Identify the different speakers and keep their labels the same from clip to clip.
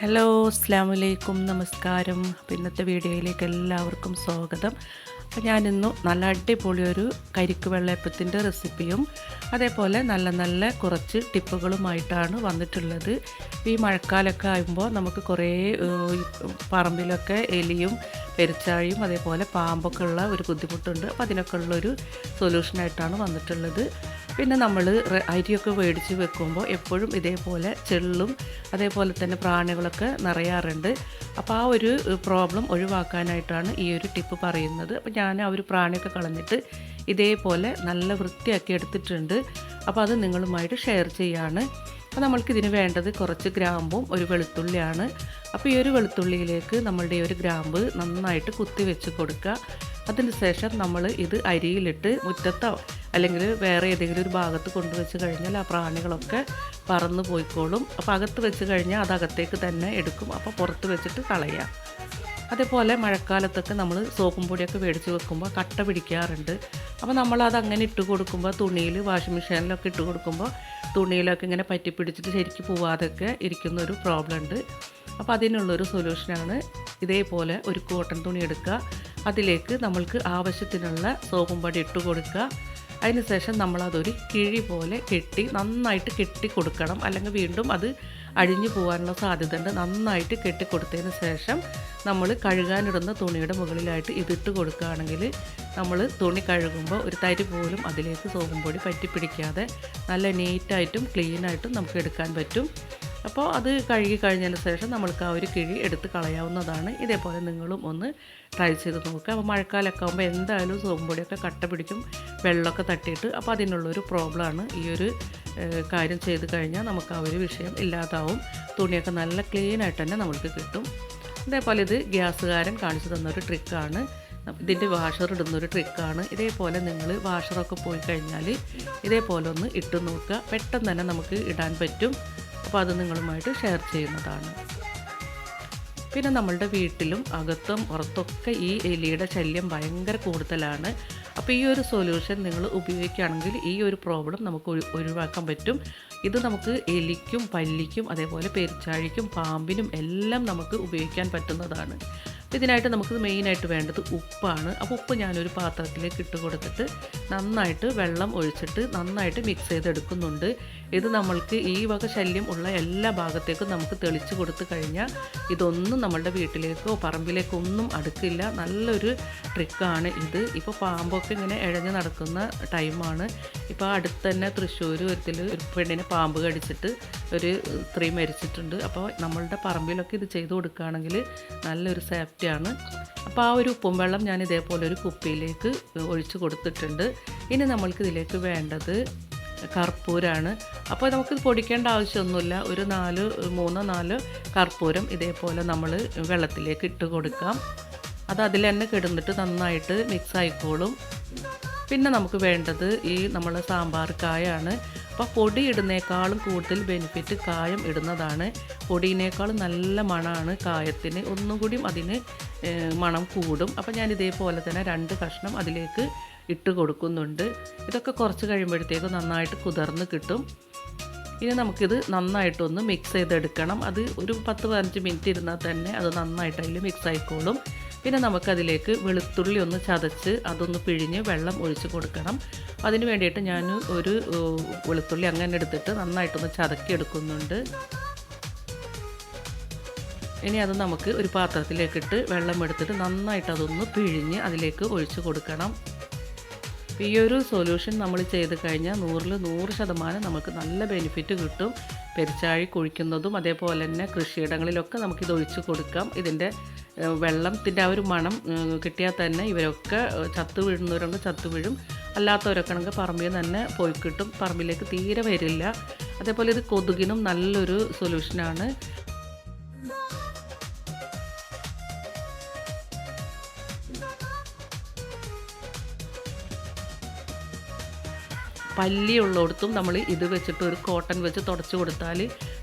Speaker 1: Hello, അസ്സലാമു അലൈക്കും, നമസ്കാരം. അപ്പോൾ ഇന്നത്തെ വീഡിയോയിലേക്ക് എല്ലാവർക്കും സ്വാഗതം. അപ്പോൾ ഞാനിന്ന് നല്ല അടിപൊളി ഒരു കരിക്ക് വെള്ളയപ്പത്തിൻ്റെ റെസിപ്പിയും അതേപോലെ നല്ല നല്ല കുറച്ച് ടിപ്പുകളുമായിട്ടാണ് വന്നിട്ടുള്ളത്. ഈ മഴക്കാലമൊക്കെ ആകുമ്പോൾ നമുക്ക് കുറേ പറമ്പിലൊക്കെ എലിയും പെരിച്ചാഴിയും അതേപോലെ പാമ്പൊക്കെ ഉള്ള ഒരു ബുദ്ധിമുട്ടുണ്ട്. അപ്പോൾ അതിനൊക്കെ ഉള്ളൊരു സൊല്യൂഷനായിട്ടാണ് വന്നിട്ടുള്ളത്. പിന്നെ നമ്മൾ അരിയൊക്കെ മേടിച്ച് വെക്കുമ്പോൾ എപ്പോഴും ഇതേപോലെ ചെള്ളും അതേപോലെ തന്നെ പ്രാണികളൊക്കെ നിറയാറുണ്ട്. അപ്പോൾ ആ ഒരു പ്രോബ്ലം ഒഴിവാക്കാനായിട്ടാണ് ഈ ഒരു ടിപ്പ് പറയുന്നത്. അപ്പോൾ ഞാൻ ആ ഒരു പ്രാണിയൊക്കെ കളഞ്ഞിട്ട് ഇതേപോലെ നല്ല വൃത്തിയാക്കി എടുത്തിട്ടുണ്ട്. അപ്പോൾ അത് നിങ്ങളുമായിട്ട് ഷെയർ ചെയ്യാണ്. അപ്പോൾ നമ്മൾക്കിതിന് വേണ്ടത് കുറച്ച് ഗ്രാമ്പും ഒരു വെളുത്തുള്ളിയാണ്. അപ്പോൾ ഈ ഒരു വെളുത്തുള്ളിയിലേക്ക് നമ്മളുടെ ഈ ഒരു ഗ്രാമ്പ് നന്നായിട്ട് കുത്തി വെച്ച് കൊടുക്കുക. അതിന് ശേഷം നമ്മൾ ഇത് അരിയിലിട്ട് മുറ്റത്തോ അല്ലെങ്കിൽ വേറെ ഏതെങ്കിലും ഒരു ഭാഗത്ത് കൊണ്ടുവച്ച് കഴിഞ്ഞാൽ ആ പ്രാണികളൊക്കെ പറന്ന് പോയിക്കോളും. അപ്പോൾ അകത്ത് വെച്ച് കഴിഞ്ഞാൽ അത് അകത്തേക്ക് തന്നെ എടുക്കും. അപ്പോൾ പുറത്ത് വെച്ചിട്ട് കളയാം. അതേപോലെ മഴക്കാലത്തൊക്കെ നമ്മൾ സോപ്പും പൊടിയൊക്കെ മേടിച്ച് വെക്കുമ്പോൾ കട്ട പിടിക്കാറുണ്ട്. അപ്പോൾ നമ്മളത് അങ്ങനെ ഇട്ട് കൊടുക്കുമ്പോൾ തുണിയിൽ വാഷിംഗ് മെഷീനിലൊക്കെ ഇട്ട് കൊടുക്കുമ്പോൾ തുണിയിലൊക്കെ ഇങ്ങനെ പറ്റി പിടിച്ചിട്ട് ശരിക്കും പോവാതൊക്കെ ഇരിക്കുന്നൊരു പ്രോബ്ലം ഉണ്ട്. അപ്പോൾ അതിനുള്ളൊരു സൊല്യൂഷനാണ് ഇതേപോലെ ഒരു കോട്ടൺ തുണി എടുക്കുക. അതിലേക്ക് നമ്മൾക്ക് ആവശ്യത്തിനുള്ള സോപ്പും പൊടി ഇട്ട് കൊടുക്കുക. അതിനുശേഷം നമ്മളതൊരു കിഴി പോലെ നന്നായിട്ട് കെട്ടി കൊടുക്കണം. അല്ലെങ്കിൽ വീണ്ടും അത് അഴിഞ്ഞു പോകാനുള്ള സാധ്യത ഉണ്ട്. നന്നായിട്ട് കെട്ടിക്കൊടുത്തതിന് ശേഷം നമ്മൾ കഴുകാനിടുന്ന തുണിയുടെ മുകളിലായിട്ട് ഇതിട്ട് കൊടുക്കുകയാണെങ്കിൽ നമ്മൾ തുണി കഴുകുമ്പോൾ ഒരു തരി പോലും അതിലേക്ക് സോപ്പും പൊടി പറ്റിപ്പിടിക്കാതെ നല്ല നീറ്റായിട്ടും ക്ലീനായിട്ടും നമുക്ക് എടുക്കാൻ പറ്റും. അപ്പോൾ അത് കഴുകി കഴിഞ്ഞതിന് ശേഷം നമ്മൾക്ക് ആ ഒരു കിഴി എടുത്ത് കളയാവുന്നതാണ്. ഇതേപോലെ നിങ്ങളും ഒന്ന് ട്രൈ ചെയ്ത് നോക്കുക. അപ്പോൾ മഴക്കാലമൊക്കെ ആകുമ്പോൾ എന്തായാലും സോപ്പും പൊടിയൊക്കെ കട്ട പിടിക്കും, വെള്ളമൊക്കെ തട്ടിയിട്ട്. അപ്പോൾ അതിനുള്ളൊരു പ്രോബ്ലമാണ്. ഈ ഒരു കാര്യം ചെയ്ത് കഴിഞ്ഞാൽ നമുക്ക് ആ ഒരു വിഷയം ഇല്ലാതാവും. തുണിയൊക്കെ നല്ല ക്ലീനായിട്ട് തന്നെ നമുക്ക് കിട്ടും. അതേപോലെ ഇത് ഗ്യാസുകാരൻ കാണിച്ചു തന്നൊരു ട്രിക്കാണ്. ഇതിൻ്റെ വാഷർ ഇടുന്നൊരു ട്രിക്കാണ്. ഇതേപോലെ നിങ്ങൾ വാഷറൊക്കെ പോയി കഴിഞ്ഞാൽ ഇതേപോലെ ഒന്ന് ഇട്ട് നോക്കുക. പെട്ടെന്ന് തന്നെ നമുക്ക് ഇടാൻ പറ്റും. അപ്പോൾ അത് നിങ്ങളുമായിട്ട് ഷെയർ ചെയ്യുന്നതാണ്. പിന്നെ നമ്മളുടെ വീട്ടിലും അകത്തും പുറത്തൊക്കെ ഈ എലിയുടെ ശല്യം ഭയങ്കര കൂടുതലാണ്. അപ്പോൾ ഈ ഒരു സൊല്യൂഷൻ നിങ്ങൾ ഉപയോഗിക്കുകയാണെങ്കിൽ ഈ ഒരു പ്രോബ്ലം നമുക്ക് ഒഴിവാക്കാൻ പറ്റും. ഇത് നമുക്ക് എലിക്കും പല്ലിക്കും അതേപോലെ പെരിച്ചാഴിക്കും പാമ്പിനും എല്ലാം നമുക്ക് ഉപയോഗിക്കാൻ പറ്റുന്നതാണ്. ഇതിനായിട്ട് നമുക്ക് മെയിനായിട്ട് വേണ്ടത് ഉപ്പാണ്. അപ്പോൾ ഉപ്പ് ഞാനൊരു പാത്രത്തിലേക്ക് ഇട്ട് കൊടുത്തിട്ട് നന്നായിട്ട് വെള്ളം ഒഴിച്ചിട്ട് നന്നായിട്ട് മിക്സ് ചെയ്തെടുക്കുന്നുണ്ട്. ഇത് നമ്മൾക്ക് ഈ വക ശല്യം ഉള്ള എല്ലാ ഭാഗത്തേക്കും നമുക്ക് തെളിച്ച് കൊടുത്തു കഴിഞ്ഞാൽ ഇതൊന്നും നമ്മളുടെ വീട്ടിലേക്കോ പറമ്പിലേക്കോ ഒന്നും അടുക്കില്ല. നല്ലൊരു ട്രിക്കാണ് ഇത്. ഇപ്പോൾ പാമ്പൊക്കെ ഇങ്ങനെ ഇഴഞ്ഞ് നടക്കുന്ന ടൈമാണ്. ഇപ്പോൾ അടുത്ത് തന്നെ തൃശ്ശൂർ ഒരു പെണ്ണിനെ പാമ്പ് കടിച്ചിട്ട് ഒരു സ്ത്രീ മരിച്ചിട്ടുണ്ട്. അപ്പോൾ നമ്മളുടെ പറമ്പിലൊക്കെ ഇത് ചെയ്ത് കൊടുക്കുകയാണെങ്കിൽ നല്ലൊരു സേഫ്റ്റിയാണ്. അപ്പോൾ ആ ഒരു ഉപ്പും വെള്ളം ഞാൻ ഇതേപോലെ ഒരു കുപ്പിയിലേക്ക് ഒഴിച്ച് കൊടുത്തിട്ടുണ്ട്. ഇനി നമ്മൾക്ക് ഇതിലേക്ക് വേണ്ടത് കർപ്പൂരമാണ്. അപ്പോൾ നമുക്കിത് പൊടിക്കേണ്ട ആവശ്യമൊന്നുമില്ല. ഒരു 3-4 കർപ്പൂരം ഇതേപോലെ നമ്മൾ വെള്ളത്തിലേക്ക് ഇട്ട് കൊടുക്കാം. അത് അതിൽ തന്നെ കിടന്നിട്ട് നന്നായിട്ട് മിക്സ് ആയിക്കോളും. പിന്നെ നമുക്ക് വേണ്ടത് ഈ നമ്മൾ സാമ്പാർ കായാണ്. അപ്പോൾ പൊടി ഇടുന്നേക്കാളും കൂടുതൽ ബെനിഫിറ്റ് കായം ഇടുന്നതാണ്. പൊടിയിനേക്കാളും നല്ല മണമാണ് കായത്തിന്. ഒന്നും കൂടിയും അതിന് മണം കൂടും. അപ്പോൾ ഞാൻ ഇതേപോലെ തന്നെ 2 കഷ്ണം അതിലേക്ക് ഇട്ട് കൊടുക്കുന്നുണ്ട്. ഇതൊക്കെ കുറച്ച് കഴിയുമ്പോഴത്തേക്കും നന്നായിട്ട് കുതിർന്ന് കിട്ടും. ഇനി നമുക്കിത് നന്നായിട്ടൊന്ന് മിക്സ് ചെയ്തെടുക്കണം. അത് ഒരു 10-15 മിനിറ്റ് ഇരുന്നാൽ തന്നെ അത് നന്നായിട്ട് അതിൽ മിക്സ് ആയിക്കോളും. പിന്നെ നമുക്കതിലേക്ക് വെളുത്തുള്ളി ഒന്ന് ചതച്ച് അതൊന്ന് പിഴിഞ്ഞ് വെള്ളം ഒഴിച്ച് കൊടുക്കണം. അതിന് വേണ്ടിയിട്ട് ഞാൻ ഒരു വെളുത്തുള്ളി അങ്ങനെ എടുത്തിട്ട് നന്നായിട്ടൊന്ന് ചതക്കി എടുക്കുന്നുണ്ട്. ഇനി അത് നമുക്ക് ഒരു പാത്രത്തിലേക്കിട്ട് വെള്ളം എടുത്തിട്ട് നന്നായിട്ട് അതൊന്ന് പിഴിഞ്ഞ് അതിലേക്ക് ഒഴിച്ച് കൊടുക്കണം. ഈ ഒരു സൊല്യൂഷൻ നമ്മൾ ചെയ്ത് കഴിഞ്ഞാൽ 100% നമുക്ക് നല്ല ബെനിഫിറ്റ് കിട്ടും. പെരിച്ചാഴി കുഴിക്കുന്നതും അതേപോലെ തന്നെ കൃഷിയിടങ്ങളിലൊക്കെ നമുക്കിത് ഒഴിച്ച് കൊടുക്കാം. ഇതിൻ്റെ വെള്ളത്തിൻ്റെ ആ ഒരു മണം കിട്ടിയാൽ തന്നെ ഇവരൊക്കെ ചത്തു വീഴുന്നവരുണ്ട്, ചത്തു വീഴും. അല്ലാത്തവരൊക്കെ ആണെങ്കിൽ പറമ്പിൽ തന്നെ പോയി കിട്ടും. പറമ്പിലേക്ക് തീരെ വരില്ല. അതേപോലെ ഇത് കൊതുകിനും നല്ലൊരു സൊല്യൂഷനാണ്. പല്ലി ഉള്ളിടത്തും നമ്മൾ ഇത് വെച്ചിട്ട് ഒരു കോട്ടൺ വെച്ച് തുടച്ച് കൊടുത്താൽ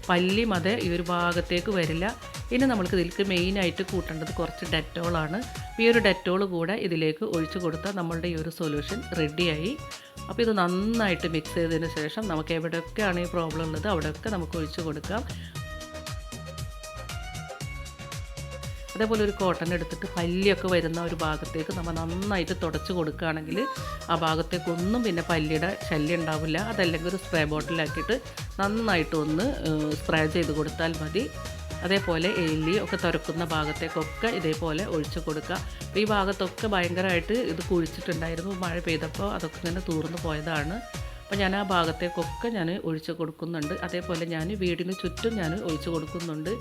Speaker 1: പല്ലിയും അതേ ഈ ഒരു ഭാഗത്തേക്ക് വരില്ല. ഇനി നമ്മൾക്ക് ഇതിലേക്ക് മെയിനായിട്ട് കൂട്ടേണ്ടത് കുറച്ച് ഡെറ്റോളാണ്. ഈ ഒരു ഡെറ്റോൾ കൂടെ ഇതിലേക്ക് ഒഴിച്ച് കൊടുത്താൽ നമ്മളുടെ ഈ ഒരു സൊല്യൂഷൻ റെഡിയായി. അപ്പോൾ ഇത് നന്നായിട്ട് മിക്സ് ചെയ്തതിന് ശേഷം നമുക്ക് എവിടെയൊക്കെയാണ് ഈ പ്രോബ്ലം ഉള്ളത് അവിടെയൊക്കെ നമുക്ക് ഒഴിച്ച് കൊടുക്കാം. അതേപോലെ ഒരു കോട്ടൺ എടുത്തിട്ട് പല്ലിയൊക്കെ വരുന്ന ഒരു ഭാഗത്തേക്ക് നമ്മൾ നന്നായിട്ട് തുടച്ച് കൊടുക്കുകയാണെങ്കിൽ ആ ഭാഗത്തേക്കൊന്നും പിന്നെ പല്ലിയുടെ ശല്യം ഉണ്ടാവില്ല. അതല്ലെങ്കിൽ ഒരു സ്പ്രേ ബോട്ടിലാക്കിയിട്ട് നന്നായിട്ട് ഒന്ന് സ്പ്രേ ചെയ്ത് കൊടുത്താൽ മതി. അതേപോലെ എലി ഒക്കെ തുറക്കുന്ന ഭാഗത്തേക്കൊക്കെ ഇതേപോലെ ഒഴിച്ച് കൊടുക്കുക. അപ്പോൾ ഈ ഭാഗത്തൊക്കെ ഭയങ്കരമായിട്ട് ഇത് കുഴിച്ചിട്ടുണ്ടായിരുന്നു, മഴ പെയ്തപ്പോൾ അതൊക്കെ ഇങ്ങനെ തൂർന്നു പോയതാണ്. അപ്പോൾ ഞാൻ ആ ഭാഗത്തേക്കൊക്കെ ഞാൻ ഒഴിച്ച് കൊടുക്കുന്നുണ്ട്. അതേപോലെ ഞാൻ വീടിന് ചുറ്റും ഞാൻ ഒഴിച്ച് കൊടുക്കുന്നുണ്ട്.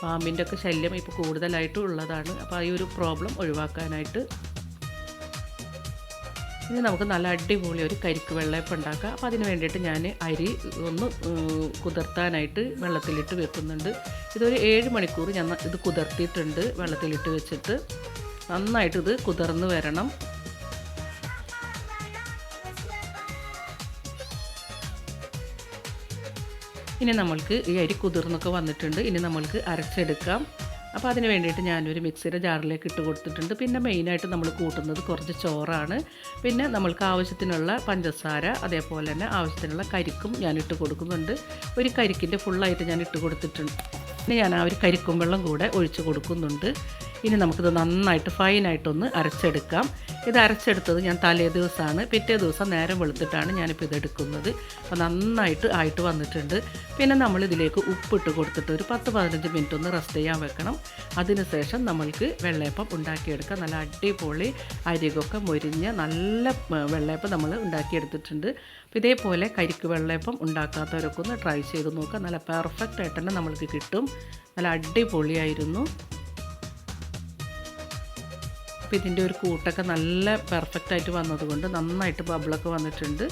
Speaker 1: പാമ്പിൻ്റെ ഒക്കെ ശല്യം ഇപ്പോൾ കൂടുതലായിട്ട് ഉള്ളതാണ്. അപ്പോൾ ഈ ഒരു പ്രോബ്ലം ഒഴിവാക്കാനായിട്ട് ഇനി നമുക്ക് നല്ല അടിപൊളി ഒരു കരിക്ക് വെള്ളയപ്പം ഉണ്ടാക്കാം. അപ്പോൾ അതിന് വേണ്ടിയിട്ട് ഞാൻ അരി ഒന്ന് കുതിർത്താനായിട്ട് വെള്ളത്തിലിട്ട് വെക്കുന്നുണ്ട്. ഇതൊരു 7 മണിക്കൂർ ഞാൻ ഇത് കുതിർത്തിയിട്ടുണ്ട് വെള്ളത്തിലിട്ട് വെച്ചിട്ട്. നന്നായിട്ട് ഇത് കുതിർന്ന് വരണം. ഇനി നമ്മൾക്ക് ഈ അരി കുതിർന്നൊക്കെ വന്നിട്ടുണ്ട്. ഇനി നമ്മൾക്ക് അരച്ചെടുക്കാം. അപ്പോൾ അതിന് വേണ്ടിയിട്ട് ഞാനൊരു മിക്സിയുടെ ജാറിലേക്ക് ഇട്ട് കൊടുത്തിട്ടുണ്ട്. പിന്നെ മെയിനായിട്ട് നമ്മൾ കൂട്ടുന്നത് കുറച്ച് ചോറാണ്. പിന്നെ നമ്മൾക്ക് ആവശ്യത്തിനുള്ള പഞ്ചസാര, അതേപോലെ തന്നെ ആവശ്യത്തിനുള്ള കരിക്കും ഞാൻ ഇട്ട് കൊടുക്കുന്നുണ്ട്. ഒരു കരിക്കിൻ്റെ ഫുള്ളായിട്ട് ഞാൻ ഇട്ട് കൊടുത്തിട്ടുണ്ട്. പിന്നെ ഞാൻ ആ ഒരു കരിക്കും വെള്ളം കൂടെ ഒഴിച്ച് കൊടുക്കുന്നുണ്ട്. ഇനി നമുക്കിത് നന്നായിട്ട് ഫൈനായിട്ടൊന്ന് അരച്ചെടുക്കാം. ഇത് അരച്ചെടുത്തത് ഞാൻ തലേ ദിവസമാണ്, പിറ്റേ ദിവസം നേരം വെളുത്തിട്ടാണ് ഞാനിപ്പോൾ ഇതെടുക്കുന്നത്. അപ്പോൾ നന്നായിട്ട് ആയിട്ട് വന്നിട്ടുണ്ട്. പിന്നെ നമ്മളിതിലേക്ക് ഉപ്പിട്ട് കൊടുത്തിട്ട് ഒരു 10-15 മിനിറ്റ് ഒന്ന് റെസ്റ്റ് ചെയ്യാൻ വെക്കണം. അതിനുശേഷം നമ്മൾക്ക് വെള്ളയപ്പം ഉണ്ടാക്കിയെടുക്കാം. നല്ല അടിപൊളി അരികൊക്കെ മൊരിഞ്ഞ നല്ല വെള്ളയപ്പം നമ്മൾ ഉണ്ടാക്കിയെടുത്തിട്ടുണ്ട്. അപ്പോൾ ഇതേപോലെ കരിക്ക് വെള്ളയപ്പം ഉണ്ടാക്കാത്തവരൊക്കെ ഒന്ന് ട്രൈ ചെയ്ത് നോക്കുക. നല്ല പെർഫെക്റ്റ് ആയിട്ട് തന്നെ നമ്മൾക്ക് കിട്ടും. നല്ല അടിപൊളിയായിരുന്നു. അപ്പോൾ ഇതിൻ്റെ ഒരു കൂട്ടൊക്കെ നല്ല പെർഫെക്റ്റായിട്ട് വന്നതുകൊണ്ട് നന്നായിട്ട് ബബിളൊക്കെ വന്നിട്ടുണ്ട്.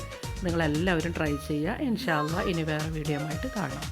Speaker 1: നിങ്ങളെല്ലാവരും ട്രൈ ചെയ്യുക. ഇൻഷാ അല്ലാഹ് ഇനി വേറെ വീഡിയോ ആയിട്ട് കാണാം.